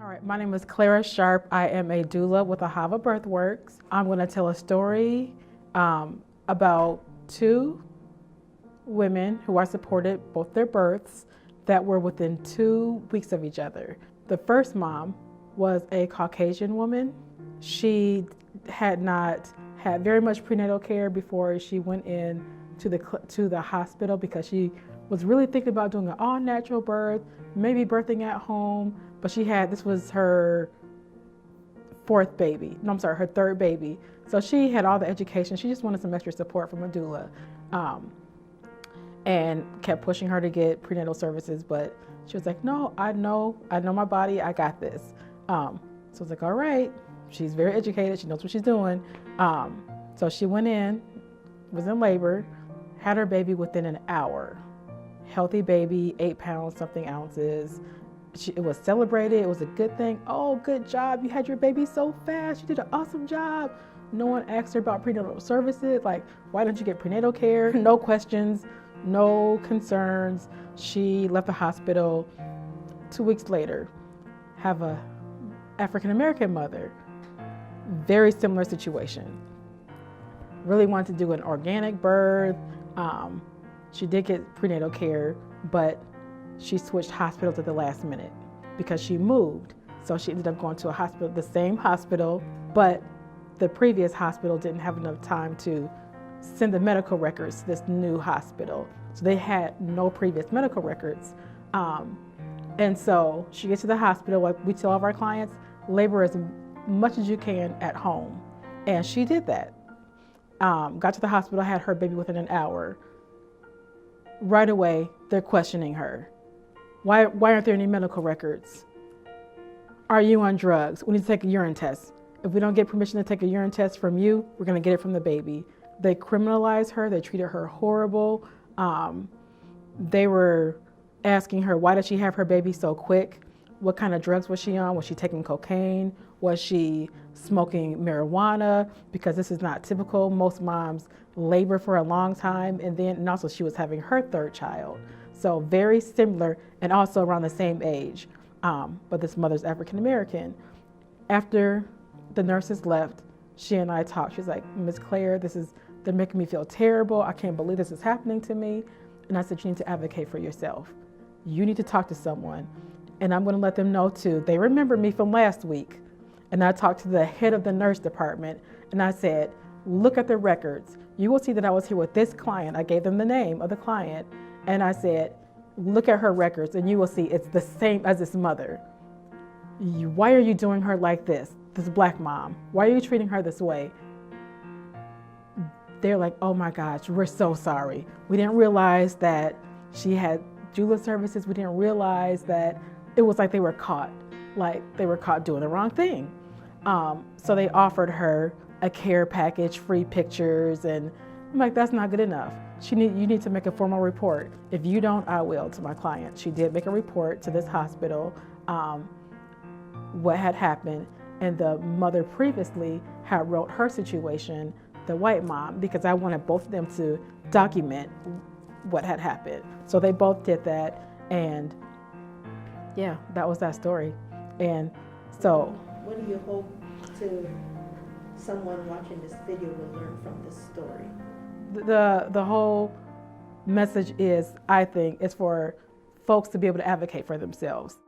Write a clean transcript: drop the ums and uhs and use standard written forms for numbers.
All right, my name is Clara Sharp. I am a doula with Ahava Birthworks. I'm going to tell a story about two women who I supported both their births that were within 2 weeks of each other. The first mom was a Caucasian woman. She had not had very much prenatal care before she went in to the hospital because she was really thinking about doing an all-natural birth, maybe birthing at home, but this was her her third baby. So she had all the education. She just wanted some extra support from a doula, and kept pushing her to get prenatal services. But she was like, no, I know my body, I got this. So I was like, all right, she's very educated. She knows what she's doing. So she went in, was in labor, had her baby within an hour. Healthy baby, 8 pounds, something ounces. It was celebrated. It was a good thing. Oh, good job. You had your baby so fast. You did an awesome job. No one asked her about prenatal services. Like, why don't you get prenatal care? No questions, no concerns. She left the hospital 2 weeks later. Have a African-American mother. Very similar situation. Really wanted to do an organic birth. She did get prenatal care, but she switched hospitals at the last minute because she moved. So she ended up going to a hospital, the same hospital, but the previous hospital didn't have enough time to send the medical records to this new hospital. So they had no previous medical records. And so she gets to the hospital, like we tell all of our clients, labor as much as you can at home. And she did that. Got to the hospital, had her baby within an hour. Right away, they're questioning her. Why aren't there any medical records? Are you on drugs? We need to take a urine test. If we don't get permission to take a urine test from you, we're gonna get it from the baby. They criminalized her, they treated her horrible. They were asking her, why did she have her baby so quick? What kind of drugs was she on? Was she taking cocaine? Was she smoking marijuana? Because this is not typical. Most moms labor for a long time, and also she was having her third child. So very similar, and also around the same age. But this mother's African American. After the nurses left, she and I talked. She's like, Miss Claire, they're making me feel terrible. I can't believe this is happening to me. And I said, you need to advocate for yourself. You need to talk to someone. And I'm gonna let them know too. They remember me from last week. And I talked to the head of the nurse department, and I said, look at the records. You will see that I was here with this client. I gave them the name of the client. And I said, look at her records, and you will see it's the same as this mother. Why are you doing her like this Black mom? Why are you treating her this way? They're like, oh my gosh, we're so sorry. We didn't realize that she had doula services. We didn't realize that it was like they were caught doing the wrong thing. So they offered her a care package, free pictures, and I'm like, that's not good enough. You need to make a formal report. If you don't, I will, to my client. She did make a report to this hospital, what had happened, and the mother previously had wrote her situation, the white mom, because I wanted both of them to document what had happened. So they both did that, and yeah, that was that story. And so, what do you hope someone watching this video will learn from this story? The whole message is, I think, is for folks to be able to advocate for themselves.